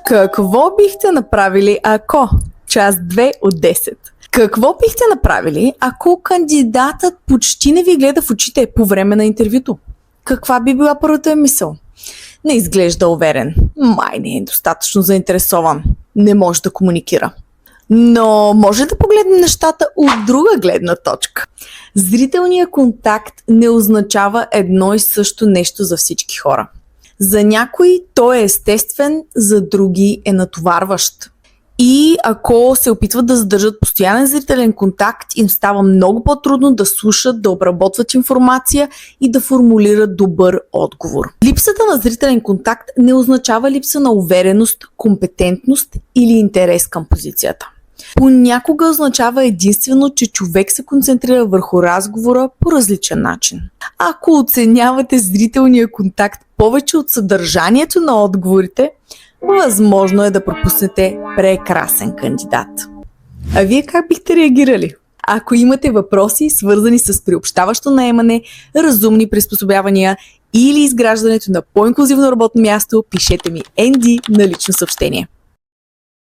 Какво бихте направили ако? Част 2 от 10. Какво бихте направили, ако кандидатът почти не ви гледа в очите по време на интервюто? Каква би била първата мисъл? Не изглежда уверен. Май не е достатъчно заинтересован. Не може да комуникира. Но може да погледнем нещата от друга гледна точка. Зрителният контакт не означава едно и също нещо за всички хора. За някои той е естествен, за други е натоварващ. И ако се опитват да задържат постоянен зрителен контакт, им става много по-трудно да слушат, да обработват информация и да формулират добър отговор. Липсата на зрителен контакт не означава липса на увереност, компетентност или интерес към позицията. Понякога означава единствено, че човек се концентрира върху разговора по различен начин. Ако оценявате зрителния контакт повече от съдържанието на отговорите, възможно е да пропуснете прекрасен кандидат. А вие как бихте реагирали? Ако имате въпроси, свързани с приобщаващо наемане, разумни приспособявания или изграждането на по-инклюзивно работно място, пишете ми ND на лично съобщение.